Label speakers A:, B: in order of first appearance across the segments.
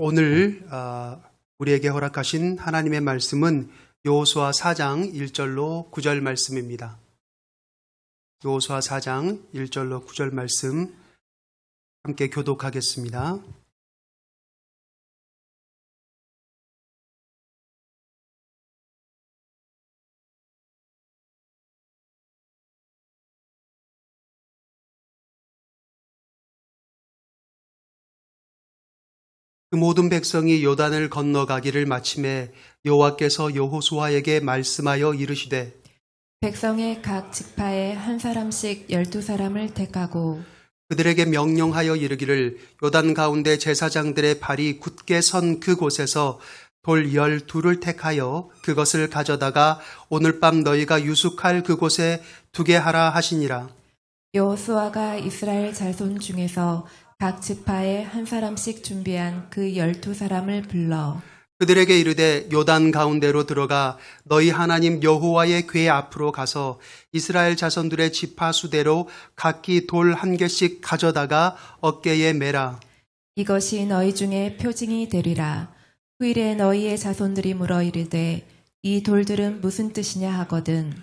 A: 오늘 우리에게 허락하신 하나님의 말씀은 여호수아 4장 1절로 9절 말씀입니다. 여호수아 4장 1절로 9절 말씀 함께 교독하겠습니다. 그 모든 백성이 요단을 건너가기를 마침에 여호와께서 여호수아에게 말씀하여 이르시되
B: 백성의 각 지파에 한 사람씩 12사람을 택하고
A: 그들에게 명령하여 이르기를 요단 가운데 제사장들의 발이 굳게 선 그곳에서 돌 12를 택하여 그것을 가져다가 오늘 밤 너희가 유숙할 그곳에 두게 하라 하시니라.
B: 여호수아가 이스라엘 자손 중에서 각 지파에 한 사람씩 준비한 그 12사람을 불러
A: 그들에게 이르되 요단 가운데로 들어가 너희 하나님 여호와의 궤 앞으로 가서 이스라엘 자손들의 지파 수대로 각기 돌 1개씩 가져다가 어깨에 매라.
B: 이것이 너희 중에 표징이 되리라. 후일에 너희의 자손들이 물어 이르되 이 돌들은 무슨 뜻이냐 하거든.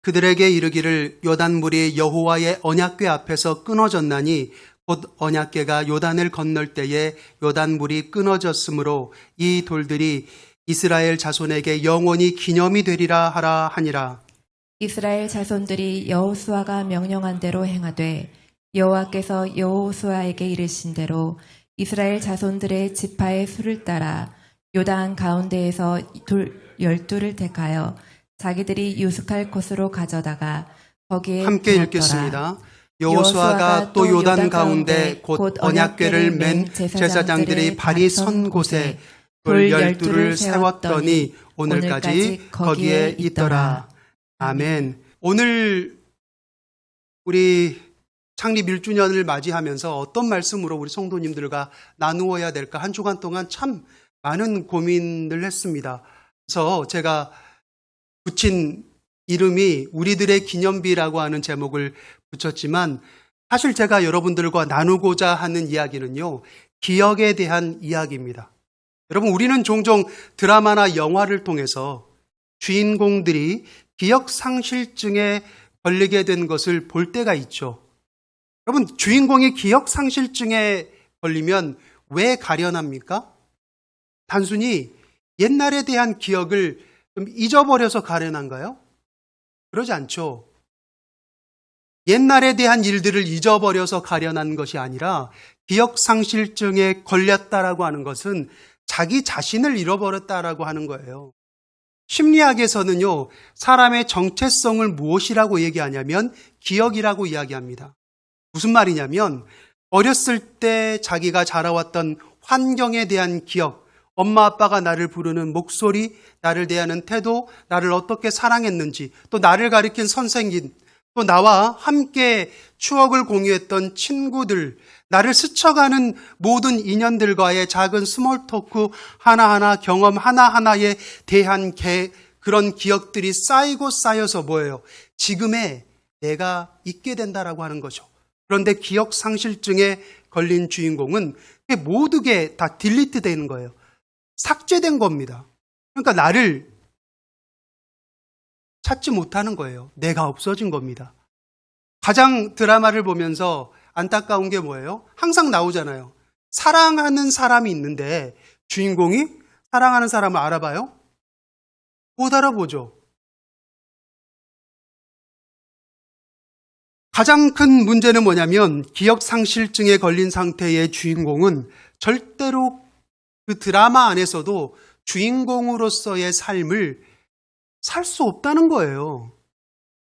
A: 그들에게 이르기를 요단물이 여호와의 언약궤 앞에서 끊어졌나니 곧 언약궤가 요단을 건널 때에 요단물이 끊어졌으므로 이 돌들이 이스라엘 자손에게 영원히 기념이 되리라 하라 하니라.
B: 이스라엘 자손들이 여호수아가 명령한 대로 행하되 여호와께서 여호수아에게 이르신 대로 이스라엘 자손들의 지파의 수를 따라 요단 가운데에서 돌 12를 택하여 자기들이 유숙할 곳으로 가져다가 거기에
A: 함께
B: 두었더라.
A: 읽겠습니다. 여호수아가 또 요단 가운데 곧 언약궤를 맨 제사장들이 발이 선 곳에 돌 12를 세웠더니 오늘까지 거기에 있더라. 아멘. 오늘 우리 창립 1주년을 맞이하면서 어떤 말씀으로 우리 성도님들과 나누어야 될까 한 주간 동안 참 많은 고민을 했습니다. 그래서 제가 붙인 이름이 우리들의 기념비라고 하는 제목을 붙였지만 사실 제가 여러분들과 나누고자 하는 이야기는요, 기억에 대한 이야기입니다. 여러분, 우리는 종종 드라마나 영화를 통해서 주인공들이 기억상실증에 걸리게 된 것을 볼 때가 있죠. 여러분, 주인공이 기억상실증에 걸리면 왜 가련합니까? 단순히 옛날에 대한 기억을 좀 잊어버려서 가련한가요? 그러지 않죠. 옛날에 대한 일들을 잊어버려서 가련한 것이 아니라 기억상실증에 걸렸다라고 하는 것은 자기 자신을 잃어버렸다라고 하는 거예요. 심리학에서는요, 사람의 정체성을 무엇이라고 얘기하냐면 기억이라고 이야기합니다. 무슨 말이냐면 어렸을 때 자기가 자라왔던 환경에 대한 기억, 엄마 아빠가 나를 부르는 목소리, 나를 대하는 태도, 나를 어떻게 사랑했는지, 또 나를 가리킨 선생님, 또 나와 함께 추억을 공유했던 친구들, 나를 스쳐가는 모든 인연들과의 작은 스몰 토크 하나하나, 경험 하나하나에 대한 그런 기억들이 쌓이고 쌓여서 뭐예요? 지금의 내가 있게 된다라고 하는 거죠. 그런데 기억 상실증에 걸린 주인공은 모든 게 다 딜리트 되는 거예요. 삭제된 겁니다. 그러니까 나를 찾지 못하는 거예요. 내가 없어진 겁니다. 가장 드라마를 보면서 안타까운 게 뭐예요? 항상 나오잖아요. 사랑하는 사람이 있는데 주인공이 사랑하는 사람을 알아봐요? 못 알아보죠. 가장 큰 문제는 뭐냐면 기억상실증에 걸린 상태의 주인공은 절대로 그 드라마 안에서도 주인공으로서의 삶을 살 수 없다는 거예요.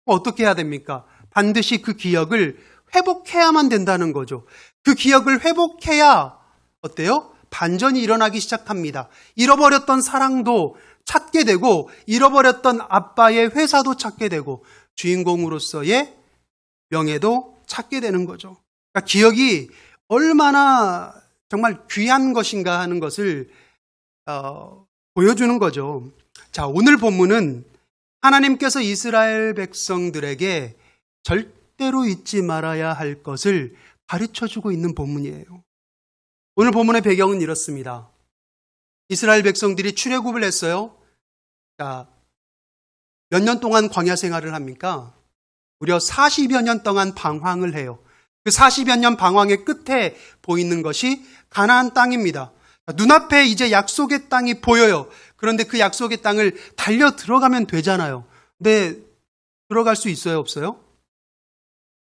A: 어떻게 해야 됩니까? 반드시 그 기억을 회복해야만 된다는 거죠. 그 기억을 회복해야 어때요? 반전이 일어나기 시작합니다. 잃어버렸던 사랑도 찾게 되고 잃어버렸던 아빠의 회사도 찾게 되고 주인공으로서의 명예도 찾게 되는 거죠. 그러니까 기억이 얼마나 정말 귀한 것인가 하는 것을 보여주는 거죠. 자, 오늘 본문은 하나님께서 이스라엘 백성들에게 절대로 잊지 말아야 할 것을 가르쳐주고 있는 본문이에요. 오늘 본문의 배경은 이렇습니다. 이스라엘 백성들이 출애굽을 했어요. 자, 몇 년 동안 광야 생활을 합니까? 무려 40여 년 동안 방황을 해요. 그 40여 년 방황의 끝에 보이는 것이 가나안 땅입니다. 눈앞에 이제 약속의 땅이 보여요. 그런데 그 약속의 땅을 달려 들어가면 되잖아요. 근데 들어갈 수 있어요, 없어요?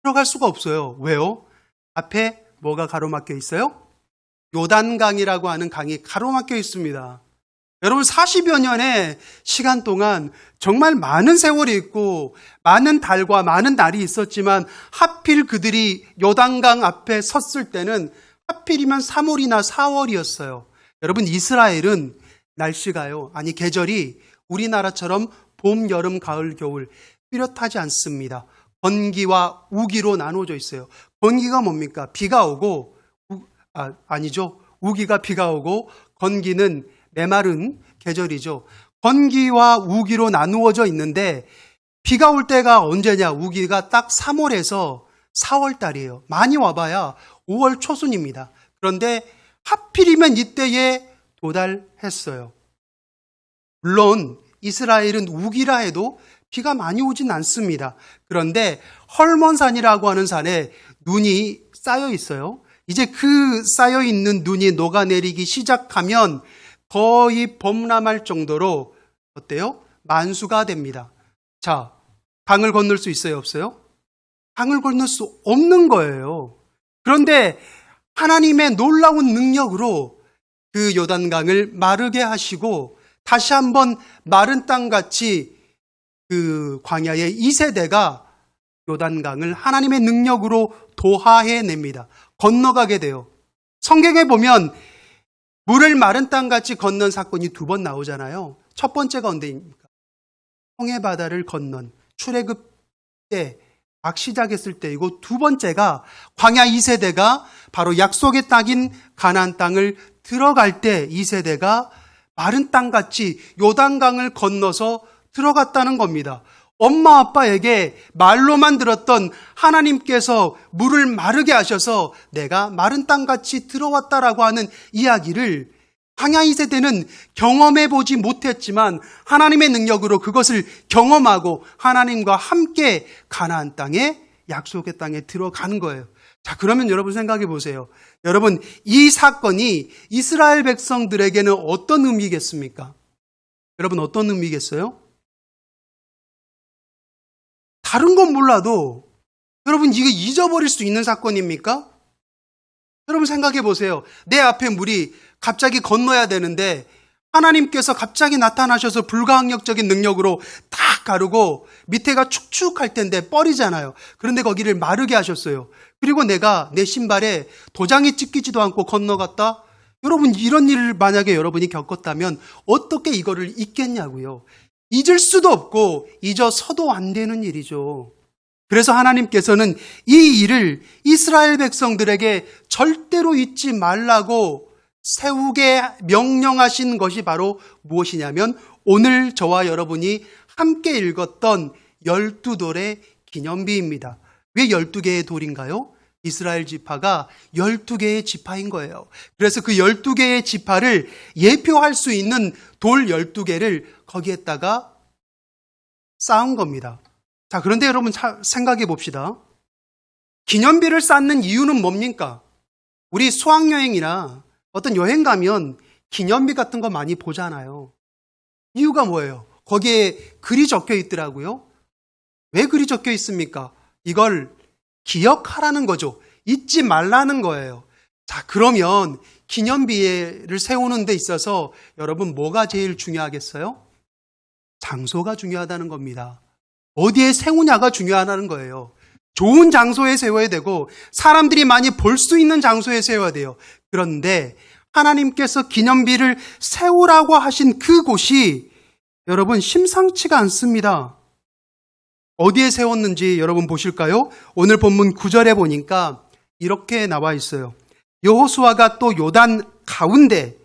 A: 들어갈 수가 없어요. 왜요? 앞에 뭐가 가로막혀 있어요? 요단강이라고 하는 강이 가로막혀 있습니다. 여러분 40여 년의 시간 동안 정말 많은 세월이 있고 많은 달과 많은 날이 있었지만 하필 그들이 요단강 앞에 섰을 때는 하필이면 3월이나 4월이었어요. 여러분 이스라엘은 날씨가요, 아니 계절이 우리나라처럼 봄, 여름, 가을, 겨울 뚜렷하지 않습니다. 건기와 우기로 나눠져 있어요. 건기가 뭡니까? 비가 오고 아니죠. 우기가 비가 오고 건기는 메마른 계절이죠. 건기와 우기로 나누어져 있는데 비가 올 때가 언제냐? 우기가 딱 3월에서 4월 달이에요. 많이 와봐야 5월 초순입니다. 그런데 하필이면 이때에 도달했어요. 물론 이스라엘은 우기라 해도 비가 많이 오진 않습니다. 그런데 헐몬산이라고 하는 산에 눈이 쌓여 있어요. 이제 그 쌓여 있는 눈이 녹아내리기 시작하면 거의 범람할 정도로 어때요? 만수가 됩니다. 자, 강을 건널 수 있어요, 없어요? 강을 건널 수 없는 거예요. 그런데 하나님의 놀라운 능력으로 그 요단강을 마르게 하시고 다시 한번 마른 땅같이 그 광야의 2세대가 요단강을 하나님의 능력으로 도하해냅니다. 건너가게 돼요. 성경에 보면 물을 마른 땅같이 건넌 사건이 2번 나오잖아요. 첫 번째가 언제입니까? 홍해 바다를 건넌 출애굽 때 막 시작했을 때이고, 2번째가 광야 2세대가 바로 약속의 땅인 가나안 땅을 들어갈 때 2세대가 마른 땅같이 요단강을 건너서 들어갔다는 겁니다. 엄마 아빠에게 말로만 들었던 하나님께서 물을 마르게 하셔서 내가 마른 땅같이 들어왔다라고 하는 이야기를 광야 2세대는 경험해 보지 못했지만 하나님의 능력으로 그것을 경험하고 하나님과 함께 가나안 땅에, 약속의 땅에 들어간 거예요. 자, 그러면 여러분 생각해 보세요. 여러분, 이 사건이 이스라엘 백성들에게는 어떤 의미겠습니까? 여러분, 어떤 의미겠어요? 다른 건 몰라도 여러분, 이거 잊어버릴 수 있는 사건입니까? 여러분 생각해 보세요. 내 앞에 물이 갑자기 건너야 되는데 하나님께서 갑자기 나타나셔서 불가항력적인 능력으로 탁 가르고 밑에가 축축할 텐데 뻘이잖아요. 그런데 거기를 마르게 하셨어요. 그리고 내가 내 신발에 도장이 찍히지도 않고 건너갔다? 여러분, 이런 일을 만약에 여러분이 겪었다면 어떻게 이거를 잊겠냐고요. 잊을 수도 없고 잊어서도 안 되는 일이죠. 그래서 하나님께서는 이 일을 이스라엘 백성들에게 절대로 잊지 말라고 세우게 명령하신 것이 바로 무엇이냐면 오늘 저와 여러분이 함께 읽었던 12돌의 기념비입니다. 왜 12개의 돌인가요? 이스라엘 지파가 12개의 지파인 거예요. 그래서 그 12개의 지파를 예표할 수 있는 돌 12개를 거기에다가 쌓은 겁니다. 자, 그런데 여러분 생각해 봅시다. 기념비를 쌓는 이유는 뭡니까? 우리 수학여행이나 어떤 여행 가면 기념비 같은 거 많이 보잖아요. 이유가 뭐예요? 거기에 글이 적혀 있더라고요. 왜 글이 적혀 있습니까? 이걸 기억하라는 거죠. 잊지 말라는 거예요. 자, 그러면 기념비를 세우는 데 있어서 여러분 뭐가 제일 중요하겠어요? 장소가 중요하다는 겁니다. 어디에 세우냐가 중요하다는 거예요. 좋은 장소에 세워야 되고 사람들이 많이 볼 수 있는 장소에 세워야 돼요. 그런데 하나님께서 기념비를 세우라고 하신 그곳이 여러분 심상치가 않습니다. 어디에 세웠는지 여러분 보실까요? 오늘 본문 9절에 보니까 이렇게 나와 있어요. 여호수아가 또 요단 가운데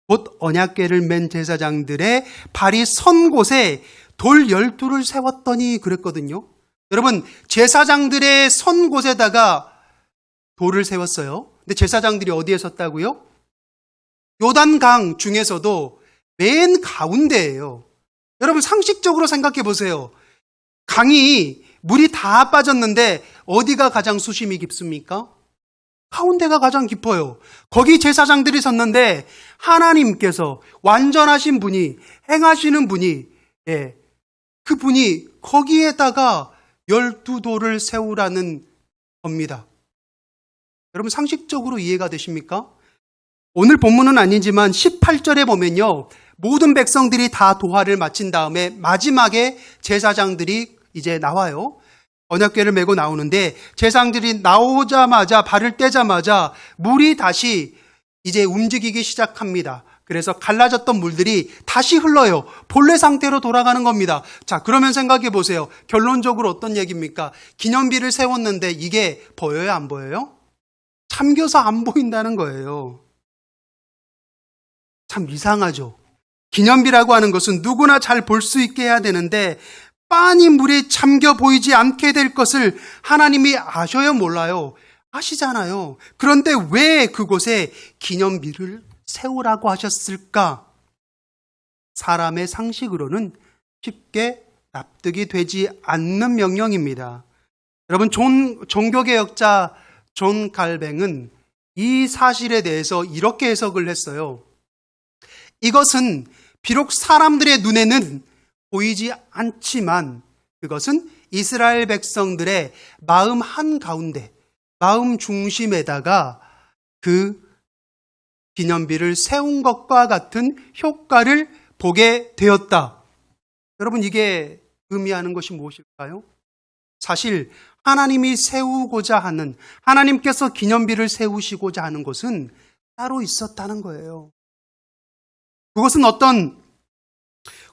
A: 곧 언약궤를 맨 제사장들의 발이 선 곳에 돌 12를 세웠더니 그랬거든요. 여러분, 제사장들의 선 곳에다가 돌을 세웠어요. 근데 제사장들이 어디에 섰다고요? 요단강 중에서도 맨 가운데예요. 여러분 상식적으로 생각해 보세요. 강이 물이 다 빠졌는데 어디가 가장 수심이 깊습니까? 가운데가 가장 깊어요. 거기 제사장들이 섰는데 하나님께서 완전하신 분이, 행하시는 분이, 그분이 거기에다가 12돌을 세우라는 겁니다. 여러분 상식적으로 이해가 되십니까? 오늘 본문은 아니지만 18절에 보면요, 모든 백성들이 다 도화를 마친 다음에 마지막에 제사장들이 이제 나와요. 언약궤를 메고 나오는데 제사장들이 나오자마자, 발을 떼자마자 물이 다시 이제 움직이기 시작합니다. 그래서 갈라졌던 물들이 다시 흘러요. 본래 상태로 돌아가는 겁니다. 자, 그러면 생각해 보세요. 결론적으로 어떤 얘기입니까? 기념비를 세웠는데 이게 보여요, 안 보여요? 잠겨서 안 보인다는 거예요. 참 이상하죠. 기념비라고 하는 것은 누구나 잘 볼 수 있게 해야 되는데 빤히 물에 잠겨 보이지 않게 될 것을 하나님이 아셔요, 몰라요? 아시잖아요. 그런데 왜 그곳에 기념비를 세우라고 하셨을까? 사람의 상식으로는 쉽게 납득이 되지 않는 명령입니다. 여러분, 종교개혁자 존 갈뱅은 이 사실에 대해서 이렇게 해석을 했어요. 이것은 비록 사람들의 눈에는 보이지 않지만 그것은 이스라엘 백성들의 마음 한가운데, 마음 중심에다가 그 기념비를 세운 것과 같은 효과를 보게 되었다. 여러분, 이게 의미하는 것이 무엇일까요? 사실 하나님이 세우고자 하는, 하나님께서 기념비를 세우시고자 하는 것은 따로 있었다는 거예요. 그것은 어떤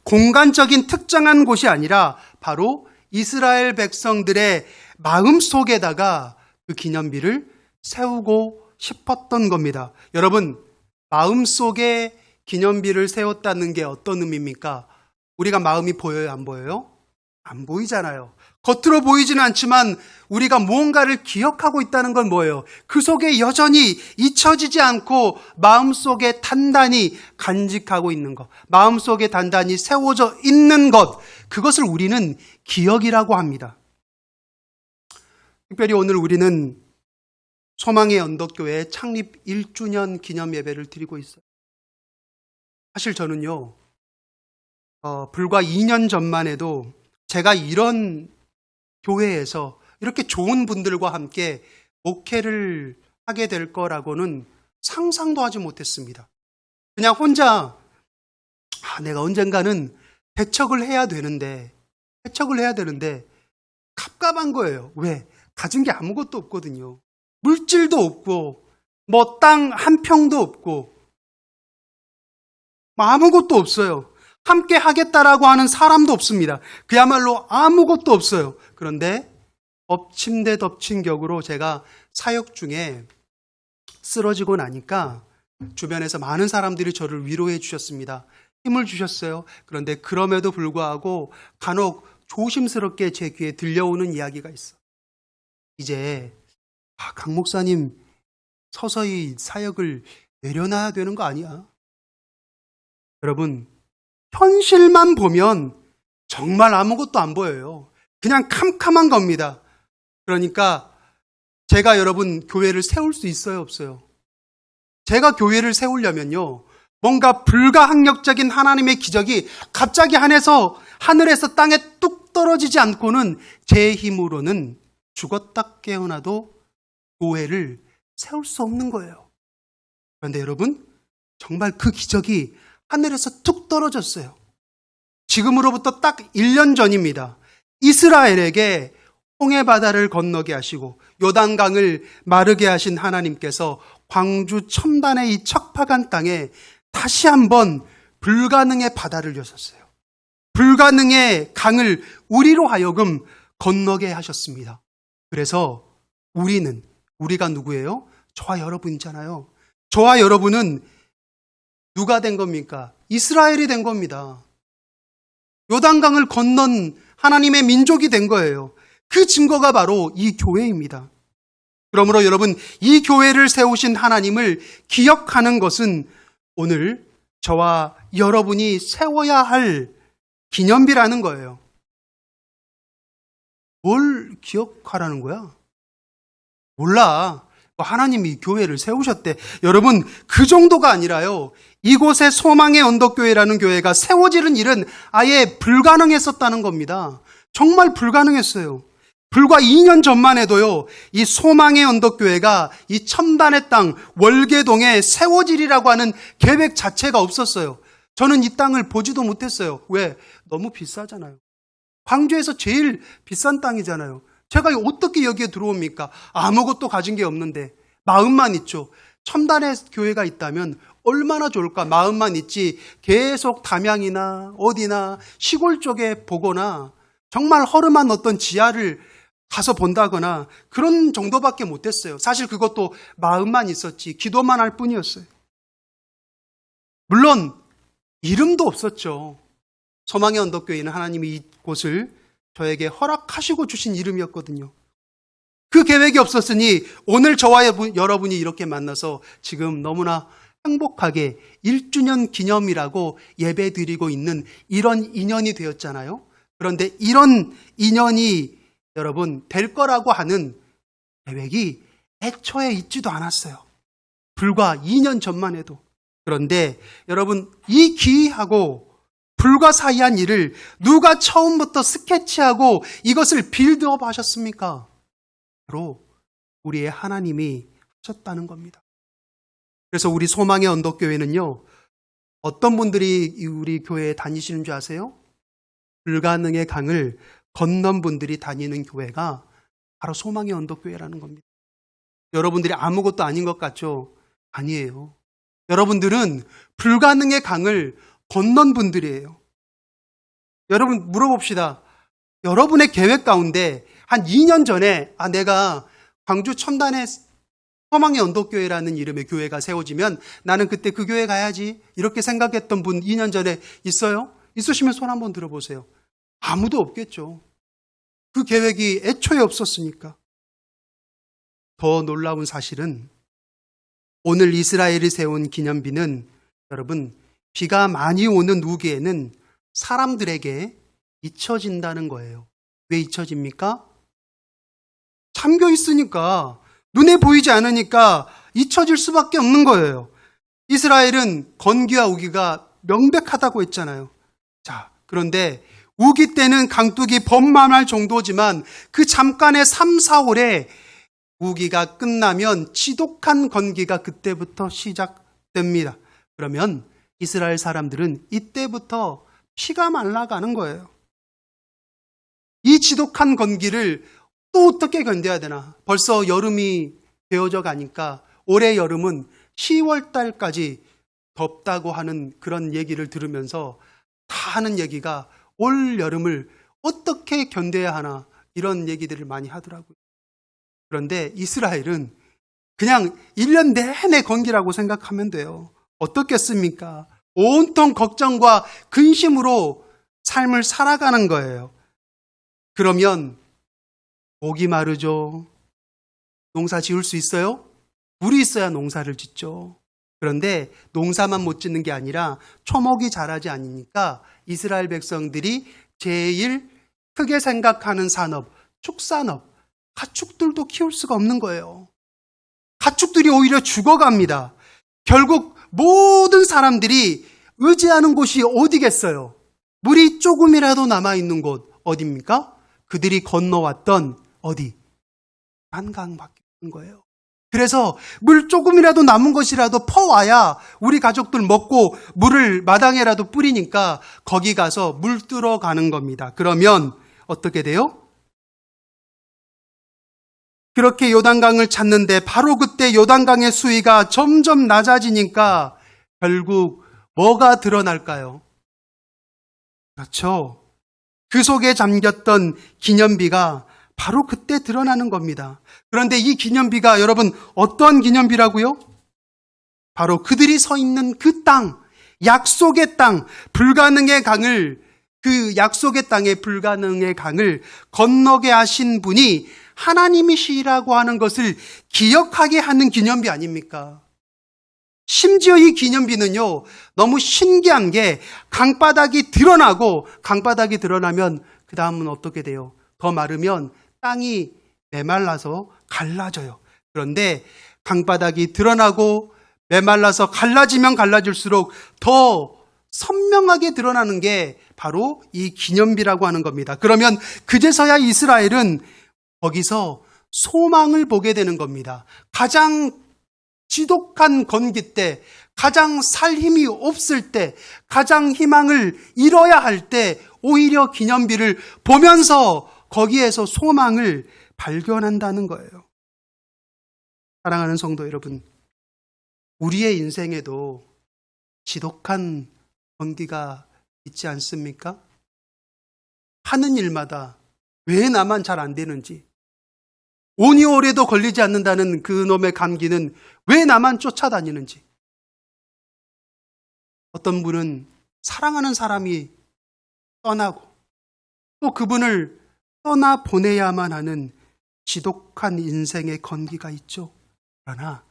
A: 공간적인 특정한 곳이 아니라 바로 이스라엘 백성들의 마음 속에다가 그 기념비를 세우고 싶었던 겁니다. 여러분, 마음 속에 기념비를 세웠다는 게 어떤 의미입니까? 우리가 마음이 보여요, 안 보여요? 안 보이잖아요. 겉으로 보이지는 않지만 우리가 무언가를 기억하고 있다는 건 뭐예요? 그 속에 여전히 잊혀지지 않고 마음속에 단단히 간직하고 있는 것, 마음속에 단단히 세워져 있는 것, 그것을 우리는 기억이라고 합니다. 특별히 오늘 우리는 소망의 언덕교회 창립 1주년 기념 예배를 드리고 있어요. 사실 저는요, 불과 2년 전만 해도 제가 이런 교회에서 이렇게 좋은 분들과 함께 목회를 하게 될 거라고는 상상도 하지 못했습니다. 그냥 혼자 내가 언젠가는 대척을 해야 되는데 갑갑한 거예요. 왜? 가진 게 아무것도 없거든요. 물질도 없고 뭐 땅 한 평도 없고 아무것도 없어요. 함께 하겠다라고 하는 사람도 없습니다. 그야말로 아무것도 없어요. 그런데 엎친 데 덮친 격으로 제가 사역 중에 쓰러지고 나니까 주변에서 많은 사람들이 저를 위로해 주셨습니다. 힘을 주셨어요. 그런데 그럼에도 불구하고 간혹 조심스럽게 제 귀에 들려오는 이야기가 있어. 이제 강 목사님 서서히 사역을 내려놔야 되는 거 아니야? 여러분, 현실만 보면 정말 아무것도 안 보여요. 그냥 캄캄한 겁니다. 그러니까 제가 여러분 교회를 세울 수 있어요, 없어요? 제가 교회를 세우려면요, 뭔가 불가항력적인 하나님의 기적이 갑자기 하늘에서 땅에 뚝 떨어지지 않고는 제 힘으로는 죽었다 깨어나도 교회를 세울 수 없는 거예요. 그런데 여러분, 정말 그 기적이 하늘에서 뚝 떨어졌어요. 지금으로부터 딱 1년 전입니다. 이스라엘에게 홍해바다를 건너게 하시고 요단강을 마르게 하신 하나님께서 광주 첨단의 이 척박한 땅에 다시 한번 불가능의 바다를 여셨어요. 불가능의 강을 우리로 하여금 건너게 하셨습니다. 그래서 우리가 누구예요? 저와 여러분이잖아요. 저와 여러분은 누가 된 겁니까? 이스라엘이 된 겁니다. 요단강을 건넌 하나님의 민족이 된 거예요. 그 증거가 바로 이 교회입니다. 그러므로 여러분, 이 교회를 세우신 하나님을 기억하는 것은 오늘 저와 여러분이 세워야 할 기념비라는 거예요. 뭘 기억하라는 거야? 몰라. 하나님이 교회를 세우셨대. 여러분, 그 정도가 아니라요. 이곳에 소망의 언덕교회라는 교회가 세워지는 일은 아예 불가능했었다는 겁니다. 정말 불가능했어요. 불과 2년 전만 해도요, 이 소망의 언덕교회가 이 첨단의 땅, 월계동에 세워지리라고 하는 계획 자체가 없었어요. 저는 이 땅을 보지도 못했어요. 왜? 너무 비싸잖아요. 광주에서 제일 비싼 땅이잖아요. 제가 어떻게 여기에 들어옵니까? 아무것도 가진 게 없는데 마음만 있죠. 첨단의 교회가 있다면 얼마나 좋을까? 마음만 있지 계속 담양이나 어디나 시골 쪽에 보거나 정말 허름한 어떤 지하를 가서 본다거나 그런 정도밖에 못했어요. 사실 그것도 마음만 있었지 기도만 할 뿐이었어요. 물론 이름도 없었죠. 소망의 언덕교회는 하나님이 이곳을 저에게 허락하시고 주신 이름이었거든요. 그 계획이 없었으니 오늘 저와 여러분이 이렇게 만나서 지금 너무나 행복하게 1주년 기념이라고 예배 드리고 있는 이런 인연이 되었잖아요. 그런데 이런 인연이 여러분 될 거라고 하는 계획이 애초에 있지도 않았어요. 불과 2년 전만 해도. 그런데 여러분 이 기이하고 불가사의한 일을 누가 처음부터 스케치하고 이것을 빌드업 하셨습니까? 바로 우리의 하나님이 하셨다는 겁니다. 그래서 우리 소망의 언덕교회는요, 어떤 분들이 우리 교회에 다니시는 줄 아세요? 불가능의 강을 건넌 분들이 다니는 교회가 바로 소망의 언덕교회라는 겁니다. 여러분들이 아무것도 아닌 것 같죠? 아니에요. 여러분들은 불가능의 강을 건넌 분들이에요. 여러분 물어봅시다. 여러분의 계획 가운데 한 2년 전에 내가 광주 첨단의 소망의 언덕교회라는 이름의 교회가 세워지면 나는 그때 그 교회 가야지 이렇게 생각했던 분 2년 전에 있어요? 있으시면 손 한번 들어보세요. 아무도 없겠죠. 그 계획이 애초에 없었으니까. 더 놀라운 사실은 오늘 이스라엘이 세운 기념비는 여러분 비가 많이 오는 우기에는 사람들에게 잊혀진다는 거예요. 왜 잊혀집니까? 잠겨 있으니까, 눈에 보이지 않으니까 잊혀질 수밖에 없는 거예요. 이스라엘은 건기와 우기가 명백하다고 했잖아요. 자, 그런데 우기 때는 강둑이 범람할 정도지만 그 잠깐의 3, 4월에 우기가 끝나면 지독한 건기가 그때부터 시작됩니다. 그러면 이스라엘 사람들은 이때부터 피가 말라가는 거예요. 이 지독한 건기를 또 어떻게 견뎌야 되나? 벌써 여름이 되어져 가니까 올해 여름은 10월 달까지 덥다고 하는 그런 얘기를 들으면서 다 하는 얘기가 올 여름을 어떻게 견뎌야 하나 이런 얘기들을 많이 하더라고요. 그런데 이스라엘은 그냥 1년 내내 건기라고 생각하면 돼요. 어떻겠습니까? 온통 걱정과 근심으로 삶을 살아가는 거예요. 그러면 목이 마르죠. 농사 지을 수 있어요? 물이 있어야 농사를 짓죠. 그런데 농사만 못 짓는 게 아니라 초목이 자라지 않으니까 이스라엘 백성들이 제일 크게 생각하는 산업, 축산업, 가축들도 키울 수가 없는 거예요. 가축들이 오히려 죽어갑니다. 결국 모든 사람들이 의지하는 곳이 어디겠어요? 물이 조금이라도 남아있는 곳 어디입니까? 그들이 건너왔던 어디? 한강밖에 없는 거예요. 그래서 물 조금이라도 남은 것이라도 퍼와야 우리 가족들 먹고 물을 마당에라도 뿌리니까 거기 가서 물 뜨러 가는 겁니다. 그러면 어떻게 돼요? 그렇게 요단강을 찾는데 바로 그때 요단강의 수위가 점점 낮아지니까 결국 뭐가 드러날까요? 그렇죠. 그 속에 잠겼던 기념비가 바로 그때 드러나는 겁니다. 그런데 이 기념비가 여러분 어떤 기념비라고요? 바로 그들이 서 있는 그 땅, 약속의 땅, 불가능의 강을, 그 약속의 땅의 불가능의 강을 건너게 하신 분이 하나님이시라고 하는 것을 기억하게 하는 기념비 아닙니까? 심지어 이 기념비는요, 너무 신기한 게 강바닥이 드러나고, 강바닥이 드러나면 그 다음은 어떻게 돼요? 더 마르면 땅이 메말라서 갈라져요. 그런데 강바닥이 드러나고 메말라서 갈라지면 갈라질수록 더 선명하게 드러나는 게 바로 이 기념비라고 하는 겁니다. 그러면 그제서야 이스라엘은 거기서 소망을 보게 되는 겁니다. 가장 지독한 건기 때, 가장 살 힘이 없을 때, 가장 희망을 잃어야 할 때 오히려 기념비를 보면서 거기에서 소망을 발견한다는 거예요. 사랑하는 성도 여러분, 우리의 인생에도 지독한 건기가 있지 않습니까? 하는 일마다 왜 나만 잘 안 되는지, 5~6월에도 걸리지 않는다는 그놈의 감기는 왜 나만 쫓아다니는지, 어떤 분은 사랑하는 사람이 떠나고 또 그분을 떠나보내야만 하는 지독한 인생의 건기가 있죠. 그러나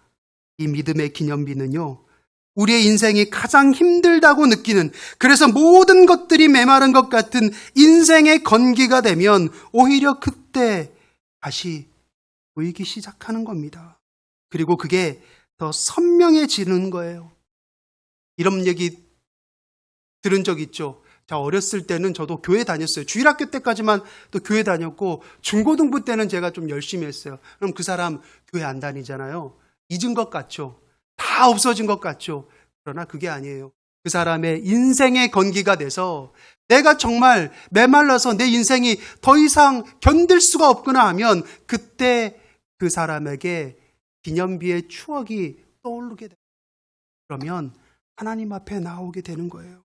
A: 이 믿음의 기념비는요, 우리의 인생이 가장 힘들다고 느끼는, 그래서 모든 것들이 메마른 것 같은 인생의 건기가 되면 오히려 그때 다시 보이기 시작하는 겁니다. 그리고 그게 더 선명해지는 거예요. 이런 얘기 들은 적 있죠. 자, 어렸을 때는 저도 교회 다녔어요. 주일학교 때까지만 또 교회 다녔고, 중고등부 때는 제가 좀 열심히 했어요. 그럼 그 사람 교회 안 다니잖아요. 잊은 것 같죠. 다 없어진 것 같죠. 그러나 그게 아니에요. 그 사람의 인생의 건기가 돼서 내가 정말 메말라서 내 인생이 더 이상 견딜 수가 없구나 하면 그때 그 사람에게 기념비의 추억이 떠오르게 돼요. 그러면 하나님 앞에 나오게 되는 거예요.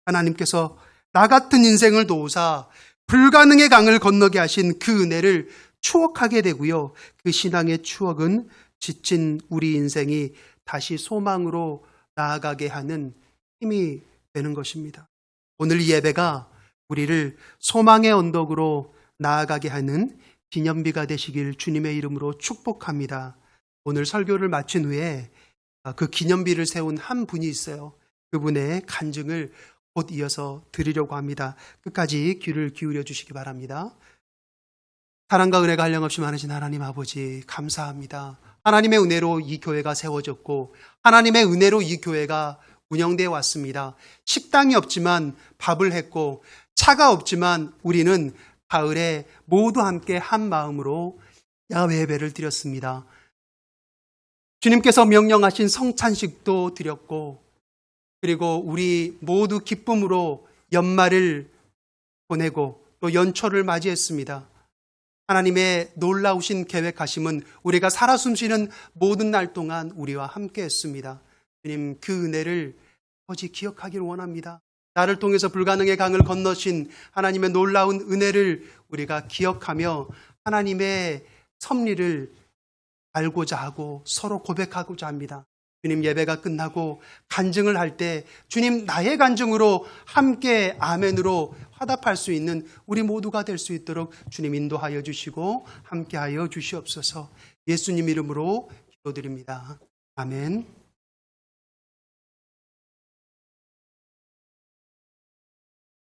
A: 하나님께서 나 같은 인생을 도우사 불가능의 강을 건너게 하신 그 은혜를 추억하게 되고요. 그 신앙의 추억은 지친 우리 인생이 다시 소망으로 나아가게 하는 힘이 되는 것입니다. 오늘 이 예배가 우리를 소망의 언덕으로 나아가게 하는 기념비가 되시길 주님의 이름으로 축복합니다. 오늘 설교를 마친 후에 그 기념비를 세운 한 분이 있어요. 그분의 간증을 곧 이어서 드리려고 합니다. 끝까지 귀를 기울여 주시기 바랍니다. 사랑과 은혜가 한량없이 많으신 하나님 아버지, 감사합니다. 하나님의 은혜로 이 교회가 세워졌고 하나님의 은혜로 이 교회가 운영되어 왔습니다. 식당이 없지만 밥을 했고 차가 없지만 우리는 가을에 모두 함께 한 마음으로 야외 예배를 드렸습니다. 주님께서 명령하신 성찬식도 드렸고, 그리고 우리 모두 기쁨으로 연말을 보내고 또 연초를 맞이했습니다. 하나님의 놀라우신 계획하심은 우리가 살아 숨쉬는 모든 날 동안 우리와 함께 했습니다. 주님, 그 은혜를 오직 기억하기를 원합니다. 나를 통해서 불가능의 강을 건너신 하나님의 놀라운 은혜를 우리가 기억하며 하나님의 섭리를 알고자 하고 서로 고백하고자 합니다. 주님, 예배가 끝나고 간증을 할 때 주님, 나의 간증으로 함께 아멘으로 화답할 수 있는 우리 모두가 될 수 있도록 주님 인도하여 주시고 함께하여 주시옵소서. 예수님 이름으로 기도드립니다. 아멘.